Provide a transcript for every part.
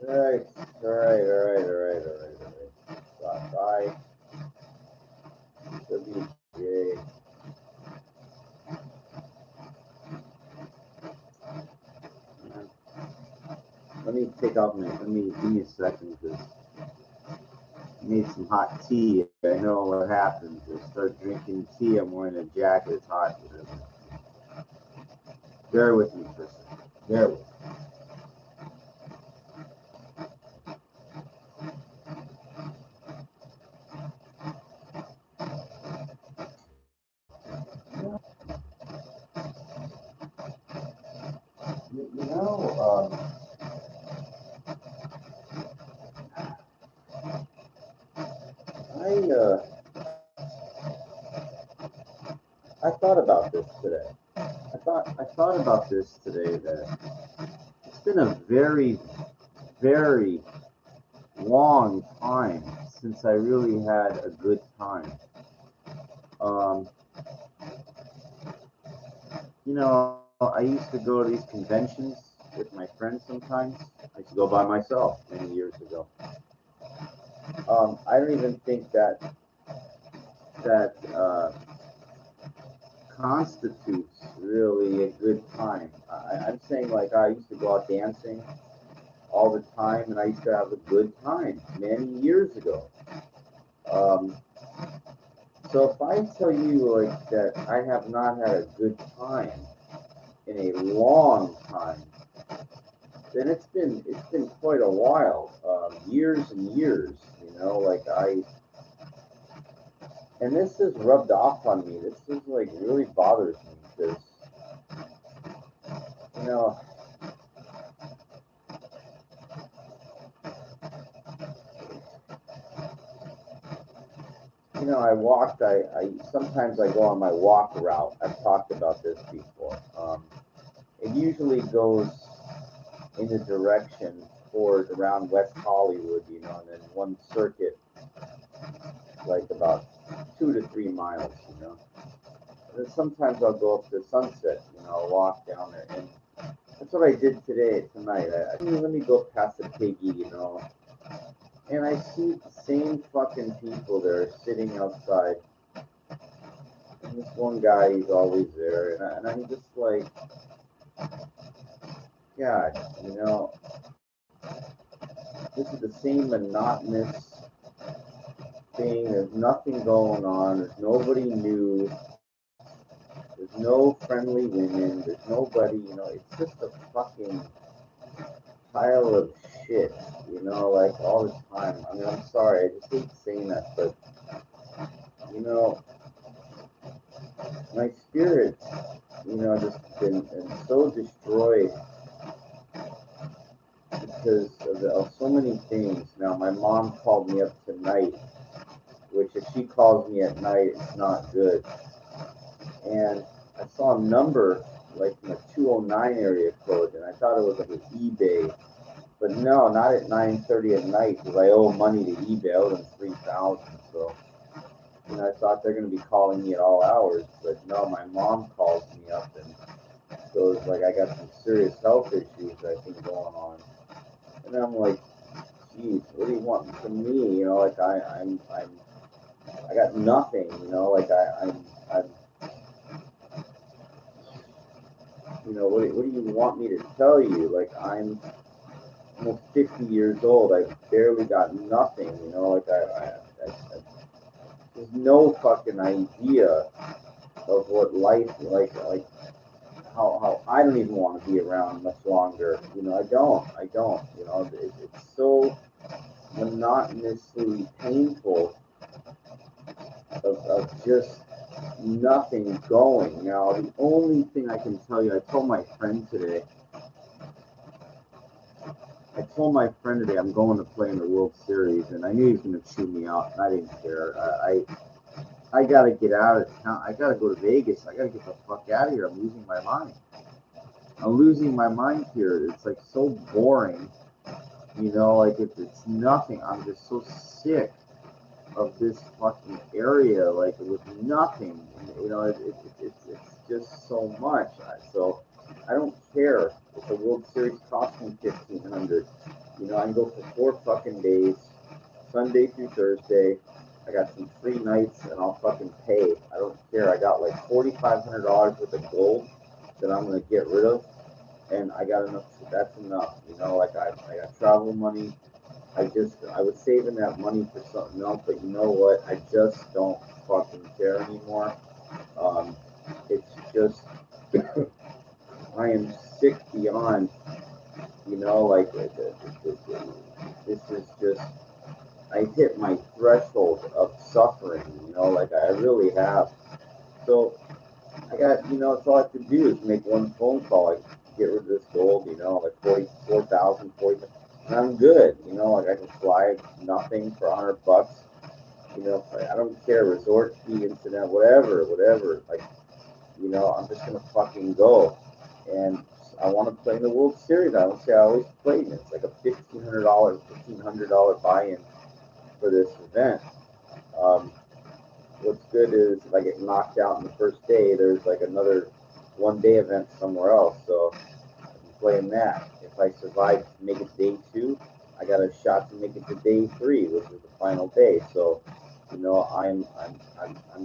Alright, alright. Stop by WJ. Let me take out my, give me a second because I made some hot tea. I know what happens. I start drinking tea, I'm wearing a jacket, it's hot. Bear with me for a second. Bear with me. You know, I thought about this today. I thought about this today that it's been a very long time since I really had a good time. Um, I used to go to these conventions with my friends sometimes. I used to go by myself many years ago. I don't even think that constitutes really a good time. I'm saying like I used to go out dancing all the time, and I used to have a good time many years ago. Um, so if I tell you like that I have not had a good time in a long time, then it's been quite a while, years and years. Like and this has rubbed off on me. This is like really bothers me because you know I walked. I sometimes I go on my walk route. I've talked about this before. It usually goes in the direction toward around West Hollywood, and then one circuit, like about 2 to 3 miles. And then sometimes I'll go up to Sunset. I'll walk down there, and that's what I did tonight. Let me go past the piggy. And I see the same fucking people there sitting outside. And this one guy, he's always there. And I'm just like, God, this is the same monotonous thing. There's nothing going on. There's nobody new. There's no friendly women. There's nobody, it's just a fucking pile of shit, like all the time. I mean, I'm sorry. I just hate saying that, but, you know, my spirit, just been so destroyed because of so many things. Now, my mom called me up tonight, which if she calls me at night, it's not good. And I saw a number like in the 209 area code, and I thought it was like an eBay. But no, not at 9:30 at night because I owe money to eBay. I owe them 3,000. So, I thought they're going to be calling me at all hours. But no, my mom calls me up, and so it's like I got some serious health issues I think going on. And I'm like, geez, what do you want from me? Like I got nothing. Like I'm what do you want me to tell you? Like I'm almost 50 years old. I barely got nothing. Like I there's no fucking idea of what life like how I don't even want to be around much longer. I don't. It's so monotonously painful of just nothing going. Now, the only thing I can tell you, I told my friend today I'm going to play in the World Series, and I knew he was going to chew me out, and I didn't care. I got to get out of town. I got to go to Vegas. I got to get the fuck out of here. I'm losing my mind. I'm losing my mind here. It's like so boring. Like it's nothing. I'm just so sick of this fucking area, like with nothing. It's just so much. So I don't care if the World Series costs me 1,500. You know, I can go for 4 fucking days, Sunday through Thursday. I got some free nights, and I'll fucking pay. I don't care. I got like $4,500 worth of gold that I'm gonna get rid of, and I got enough. That's enough. You know, like I got travel money. I was saving that money for something else, but you know what? I just don't fucking care anymore. Um, it's just I am sick beyond. You know, like this is just. I hit my threshold of suffering. You know, like I really have. So I got, you know, it's all I have to do is make one phone call. I get rid of this gold, you know, like 44,000, 40, and I'm good. You know, like I can fly nothing for $100. You know, I don't care, resort fee, incident, whatever. Like, you know, I'm just gonna fucking go. And I want to play in the World Series. I don't say I always played in it. It's like a $1,500 buy-in for this event. Um, what's good is if I get knocked out in the first day, there's like another 1 day event somewhere else. So I'm playing that. If I survive to make it day 2, I got a shot to make it to day 3, which is the final day. So, you know, I'm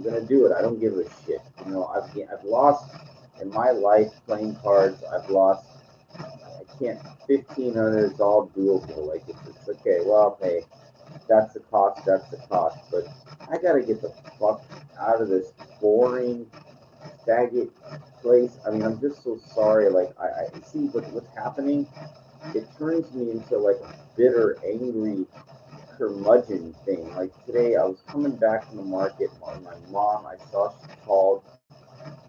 gonna do it. I don't give a shit. You know, I've lost in my life playing cards. I've lost. I can't. 1,500 is all doable. Like it's okay. Well, hey, that's the cost. That's the cost. But I gotta get the fuck out of this boring faggot place. I mean, I'm just so sorry. Like I see what's happening. It turns me into like a bitter, angry curmudgeon thing. Like today, I was coming back from the market. My mom, I saw she called.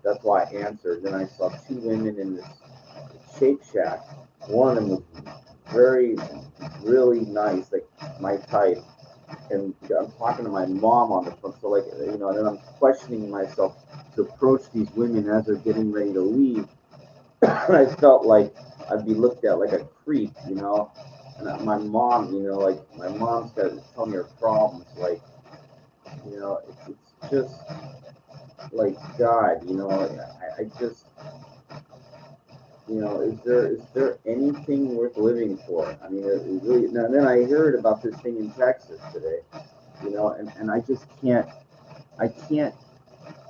That's why I answered. Then I saw 2 women in this Shake Shack. One of them was very, really nice, like my type. And I'm talking to my mom on the phone. So, like, you know, then I'm questioning myself to approach these women as they're getting ready to leave. I felt like I'd be looked at like a creep, you know. And my mom, you know, like my mom's got to tell me her problems. Like, you know, it's just like God, you know. I just, you know, is there anything worth living for? I mean, it really. Now then I heard about this thing in Texas today, you know, and I just can't. I can't.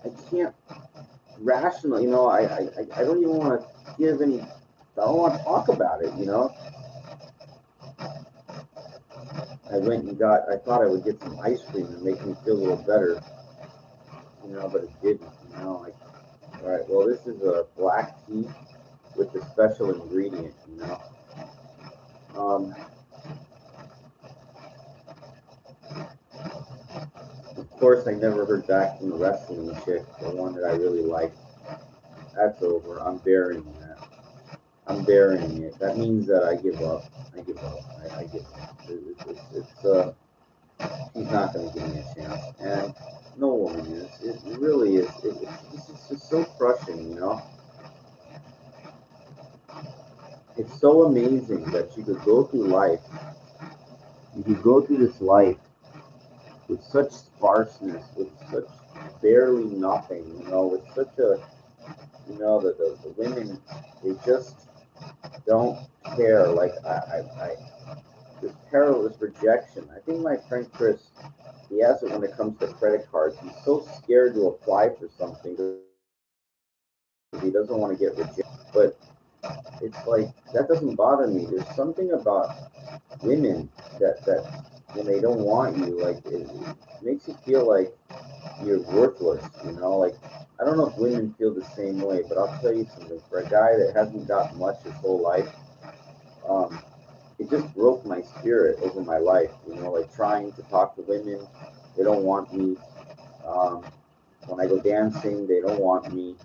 I can't rational. You know, I don't even want to give any. I don't want to talk about it. You know. I went and got. I thought I would get some ice cream and make me feel a little better. You know, but it didn't. You know, like, all right. Well, this is a black tea with a special ingredient. You know. Um, of course, I never heard back from the wrestling chick, the one that I really liked. That's over. I'm burying that. I'm burying it. That means that I give up. I give up. I give up. She's not going to give me a chance. And no woman is. It really is. It's just so crushing, you know? It's so amazing that you could go through life. You could go through this life with such sparseness, with such barely nothing, you know, with such a, you know, the women, they just don't care. Like, this perilous rejection. I think my friend Chris, he has it when it comes to credit cards. He's so scared to apply for something because he doesn't want to get rejected. But it's like that doesn't bother me. There's something about women that when they don't want you, like it makes you feel like you're worthless. You know, like I don't know if women feel the same way, but I'll tell you something. For a guy that hasn't got much his whole life, um, it just broke my spirit over my life. You know, like trying to talk to women, they don't want me. Um, when I go dancing, they don't want me.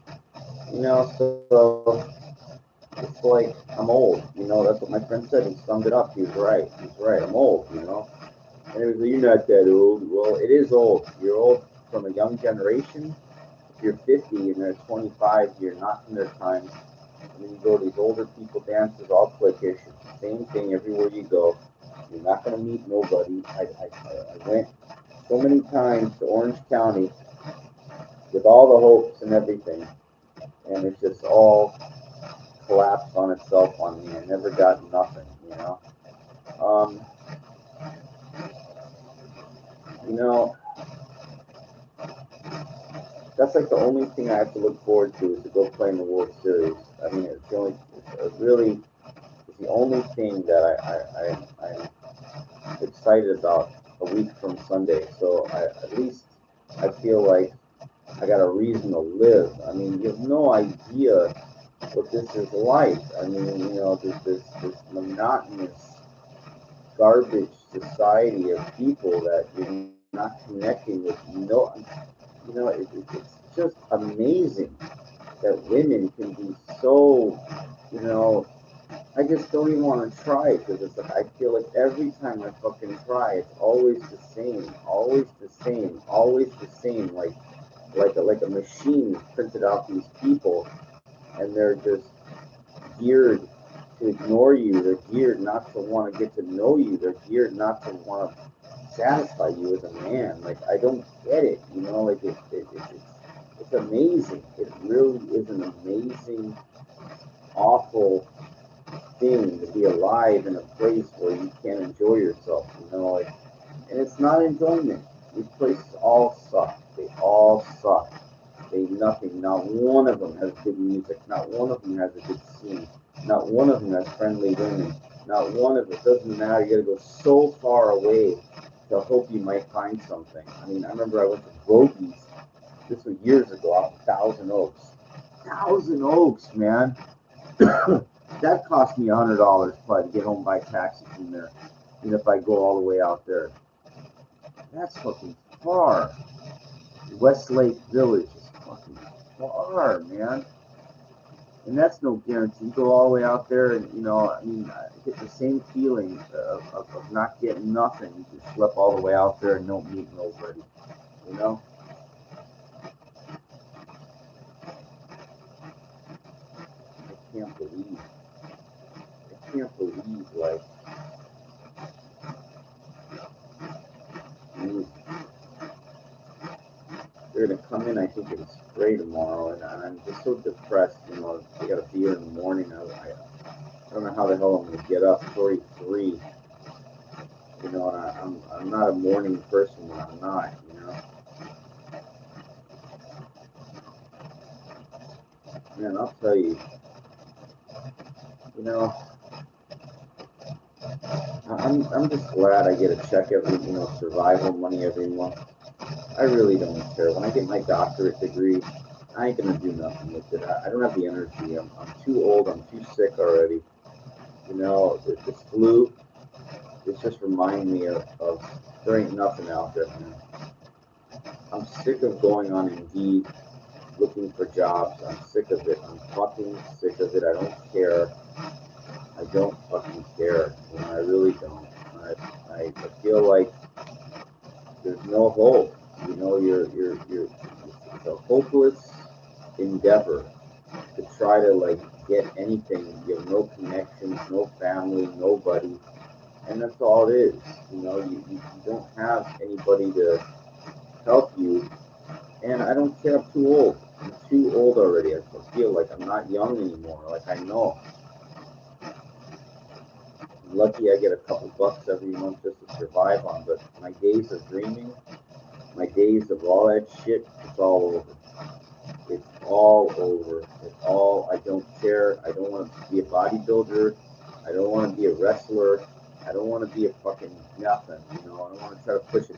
You know, so it's like I'm old. You know, that's what my friend said. He summed it up. He was right. He's right. I'm old. You know, and he was like, "You're not that old." Well, it is old. You're old from a young generation. If you're 50 and they're 25, you're not in their time. And then you go to these older people dances, all cliquish. It's the same thing everywhere you go. You're not going to meet nobody. I went so many times to Orange County with all the hopes and everything, and it's just all collapsed on itself on me. I never got nothing, you know. Um, you know, that's like the only thing I have to look forward to is to go play in the World Series. I mean, it's the only, it's really, it's the only thing that I'm excited about a week from Sunday. So at least I feel like I got a reason to live. I mean, you have no idea what this is like. I mean, this monotonous garbage society of people that you're not connecting with. It's just amazing that women can be so, you know, I just don't even want to try because it's like I feel like every time I fucking try, it's always the same, always the same, always the same. Like a machine printed out these people, and they're just geared to ignore you. They're geared not to want to get to know you. They're geared not to want to satisfy you as a man. Like I don't get it. Like it's amazing. It really is an amazing, awful thing to be alive in a place where you can't enjoy yourself. And it's not enjoyment. These places all suck. They all suck. Nothing. Not one of them has good music. Not one of them has a good scene. Not one of them has friendly women. Not one of it. Doesn't matter. You got to go so far away to hope you might find something. I mean, I remember I went to Bogey's. This was years ago out in Thousand Oaks. Thousand Oaks, man. That cost me $100 probably to get home by taxi from there. And if I go all the way out there, that's fucking far. Westlake Village is fucking far, man. And that's no guarantee. You go all the way out there, and I get the same feeling of not getting nothing. You just schlep all the way out there and don't meet nobody. You know. I can't believe. Like they're gonna come in. I think in spray tomorrow, and I'm just so depressed. I got a beer in the morning. I don't know how the hell I'm gonna get up. 43. And I'm not a morning person when I'm not. Man, I'll tell you. I'm just glad I get a check every survival money every month. I really don't care. When I get my doctorate degree, I ain't gonna do nothing with it. I don't have the energy. I'm too old. I'm too sick already. This flu. It just reminds me of there ain't nothing out there, man. I'm sick of going on Indeed looking for jobs. I'm sick of it. I'm fucking sick of it. I don't care. I don't fucking care. I really don't. I feel like there's no hope. It's a hopeless endeavor to try to get anything. You have no connections, no family, nobody, and that's all it is. You don't have anybody to help you, and I don't care. I'm too old. I'm too old already. I feel like I'm not young anymore. Like I know. I'm lucky I get a couple bucks every month just to survive on, but my days of dreaming, my days of all that shit, it's all over. It's all over. I don't care. I don't want to be a bodybuilder. I don't want to be a wrestler. I don't want to be a fucking nothing. I don't want to try to push a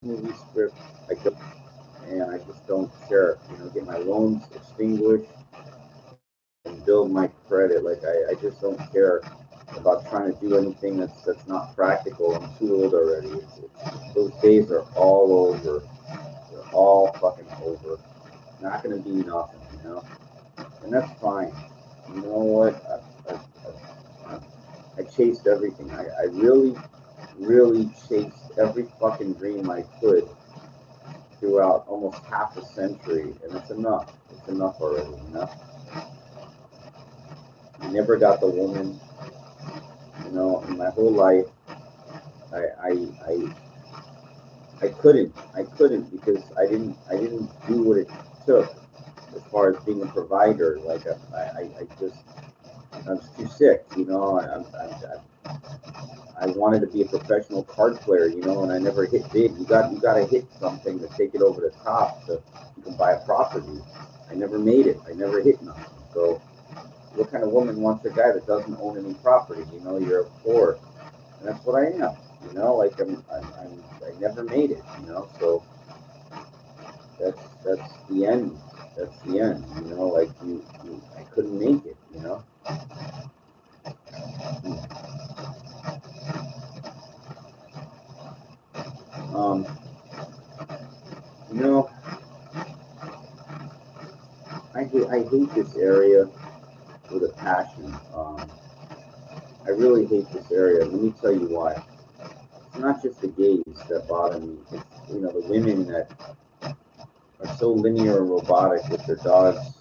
movie script. And I just don't care. Get my loans extinguished and build my credit. Like I just don't care about trying to do anything that's not practical. I'm too old already. Those days are all over. They're all fucking over. Not gonna be nothing. And that's fine. You know what? I chased everything. I really, really chased every fucking dream I could throughout almost half a century, and it's enough. It's enough already. I never got the woman. In my whole life, I couldn't because I didn't do what it took as far as being a provider. Like I just I was too sick, you know. I wanted to be a professional card player, you know, and I never hit big. You got to hit something to take it over the top so you can buy a property. I never made it. I never hit nothing. So what kind of woman wants a guy that doesn't own any property? You know, you're poor, and that's what I am. You know, like I never made it. You know, so that's the end. That's the end. You know, like I couldn't make it. You know. Um, you know, I hate this area with a passion. I really hate this area. Let me tell you why. It's not just the gays that bother me. It's the women that are so linear and robotic with their dogs.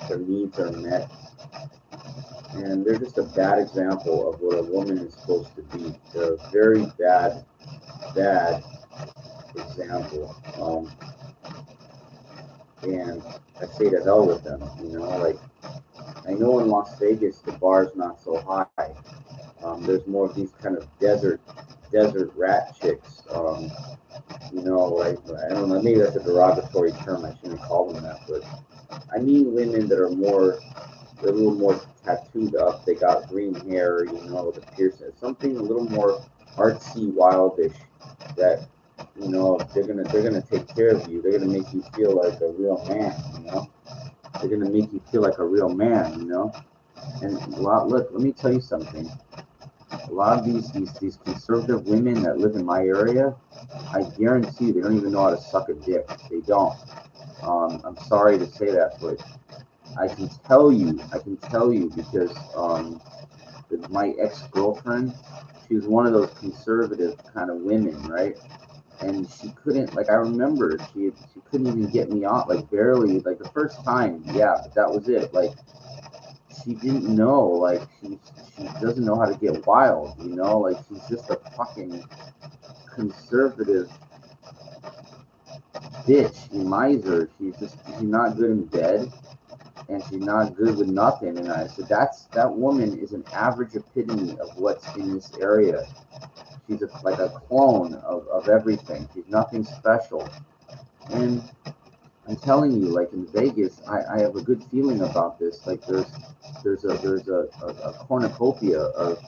Their needs are met, and they're just a bad example of what a woman is supposed to be. They're a very bad example. And I say to hell with them. Like I know in Las Vegas the bar's not so high. There's more of these kind of desert rat chicks. Like I don't know, maybe that's a derogatory term. I shouldn't call them that, but I mean women that are they're a little more tattooed up. They got green hair, the piercing, something a little more artsy, wildish. That they're gonna take care of you. They're gonna make you feel like a real man. They're gonna make you feel like a real man. And look, let me tell you something. A lot of these conservative women that live in my area, I guarantee you, they don't even know how to suck a dick. They don't. I'm sorry to say that, but I can tell you because my ex-girlfriend, she was one of those conservative kind of women, right? And she couldn't, like, I remember she couldn't even get me on, like, barely, like, the first time, yeah, but that was it. Like, she didn't know, like, she doesn't know how to get wild, like, she's just a fucking conservative bitch, miser. She's not good in bed, and she's not good with nothing. And I said, that woman is an average epitome of what's in this area. She's like a clone of everything. She's nothing special. And I'm telling you, like in Vegas, I have a good feeling about this. Like there's a cornucopia of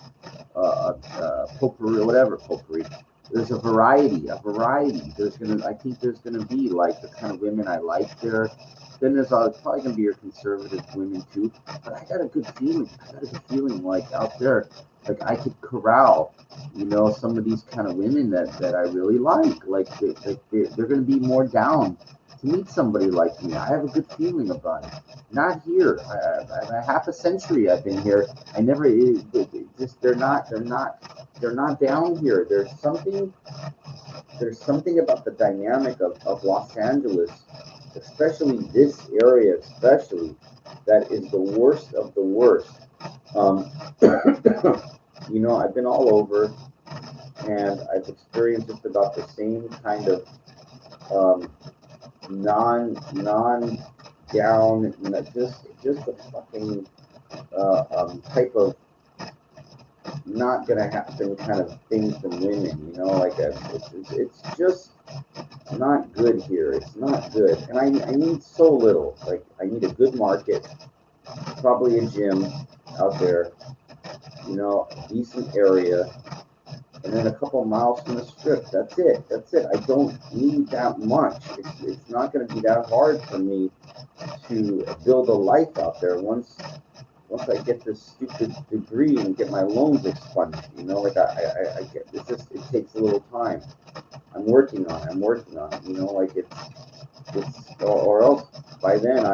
potpourri, whatever potpourri. There's a variety. I think there's gonna be like the kind of women I like there. Then there's probably gonna be your conservative women too. But I got a good feeling. Like out there, like I could corral, some of these kind of women that I really like. Like they're gonna be more down to meet somebody like me. I have a good feeling about it. Not here. I half a century I've been here. I never just they're not down here. There's something about the dynamic of Los Angeles, especially this area, that is the worst of the worst. I've been all over, and I've experienced just about the same kind of non down, just a fucking type of not gonna happen kind of thing from women. Like it's just not good here. It's not good, and I need so little. Like I need a good market, probably a gym out there, a decent area, and then a couple miles from the strip. That's it. I don't need that much. It's not going to be that hard for me to build a life out there once I get this stupid degree and get my loans expunged. Like I get it takes a little time. I'm working on it. Like it's or else by then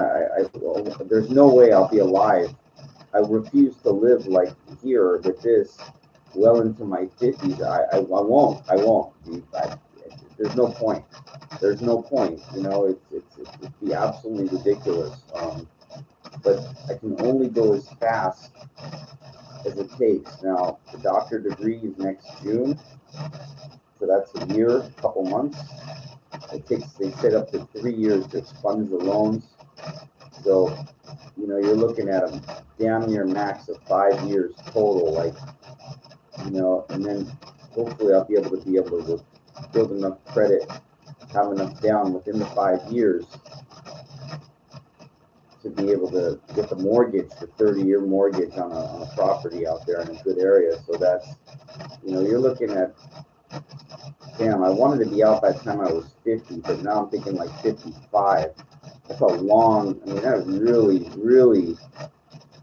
there's no way I'll be alive. I refuse to live like here with this well into my 50s. I won't. There's no point. It'd be absolutely ridiculous. But I can only go as fast as it takes. Now, the doctor degree is next June, so that's a year, a couple months. They said up to 3 years to expunge the loans. So, you're looking at a damn near max of 5 years total, like, and then hopefully I'll be able to build enough credit, have enough down within the 5 years to be able to get the mortgage, the 30-year mortgage on a property out there in a good area. So that's, you're looking at, damn, I wanted to be out by the time I was 50, but now I'm thinking like 55. That's a long, that really, really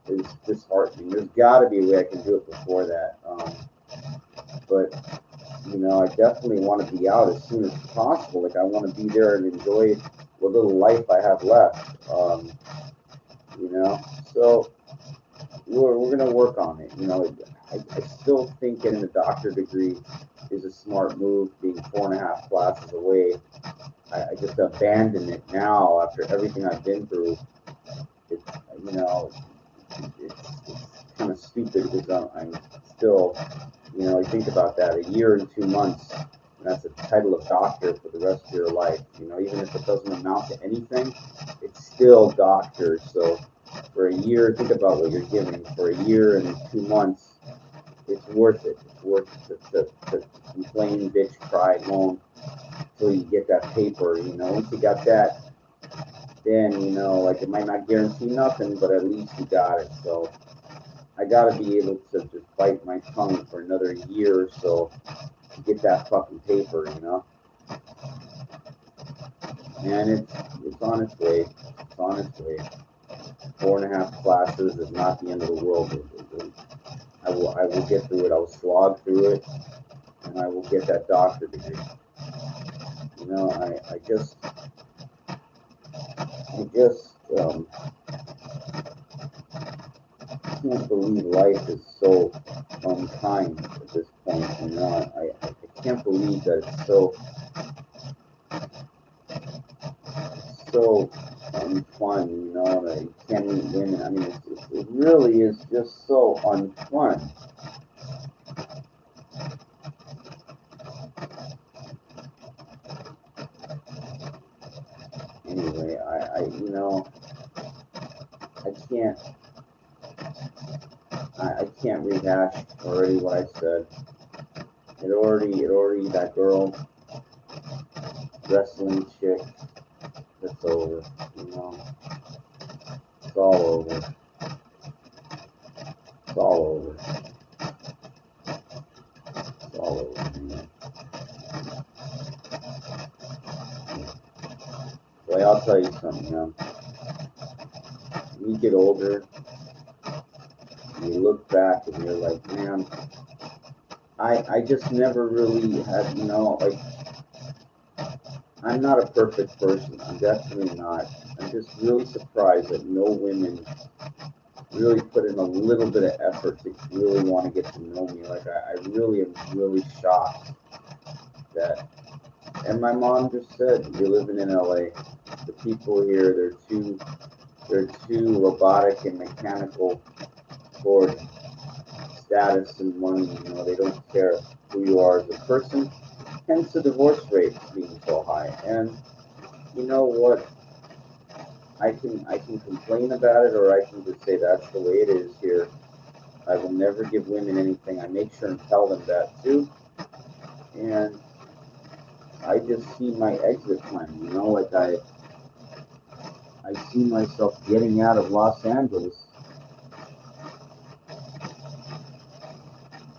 is disheartening. There's got to be a way I can do it before that. But, I definitely want to be out as soon as possible. Like, I want to be there and enjoy what little life I have left. So we're going to work on it. I still think getting a doctorate degree is a smart move, being 4.5 classes away. I just abandon it now after everything I've been through. It's kind of stupid because I'm still, you think about that, a year and 2 months, and that's a title of doctor for the rest of your life. Even if it doesn't amount to anything, it's still doctor. So for a year, think about what you're giving. For a year and 2 months, it's worth it. It's worth it to complain, bitch, cry, moan until you get that paper. Once you got that, then, like, it might not guarantee nothing, but at least you got it. So I got to be able to just bite my tongue for another year or so to get that fucking paper, And it's on its way. It's on its way. 4.5 classes is not the end of the world. I will get through it. I will slog through it, and I will get that doctorate degree. I just can't believe life is so unkind at this point. I can't believe that it's so unfun. And you can't meet women. It really is just so unfun. Anyway, I can't rehash already what I said. It already, that girl, wrestling chick, it's over, It's all over. It's all over. It's all over, man. Boy, I'll tell you something, when you get older, you look back and you're like, man, I just never really had, like, I'm not a perfect person. I'm definitely not. I'm just really surprised that no women really put in a little bit of effort to really want to get to know me. Like, I really am really shocked that, and my mom just said, you're living in LA. The people here, they're too robotic and mechanical for status and money. They don't care who you are as a person. Hence the divorce rate being so high. And you know what? I can complain about it, or I can just say that's the way it is here. I will never give women anything. I make sure and tell them that too. And I just see my exit plan. Like I see myself getting out of Los Angeles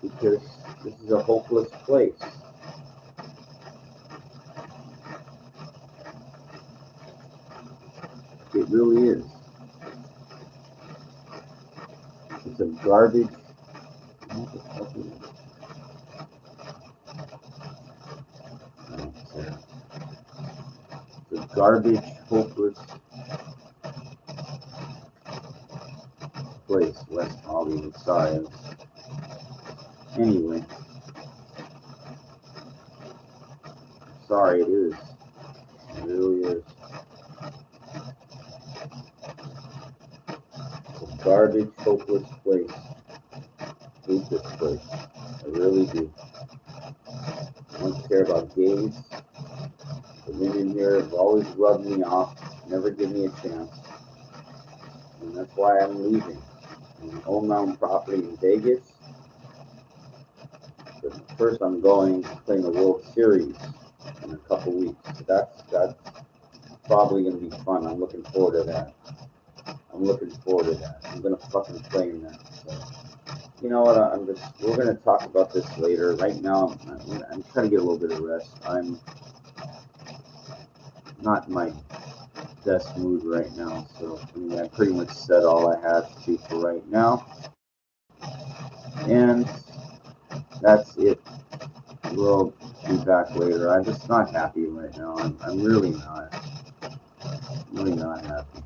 because this is a hopeless place. It really is. It's a garbage. What the fuck is it? It's a garbage, hopeless place, West Hollywood. Sorry. Anyway. Sorry, it is. It really is. It's a garbage, hopeless place. I hate this place. I really do. I don't care about gays. The women here have always rubbed me off, never give me a chance. and that's why I'm leaving. Old Mountain property in Vegas. But first, I'm going to play in the World Series in a couple weeks. So that's probably gonna be fun. I'm looking forward to that. I'm looking forward to that. I'm gonna fucking play in that. So, you know what? We're gonna talk about this later. Right now, I'm trying to get a little bit of rest. I'm not in my best mood right now. So I mean, I pretty much said all I have to for right now, and that's it. We'll be back later. I'm just not happy right now. I'm really not. Really not happy.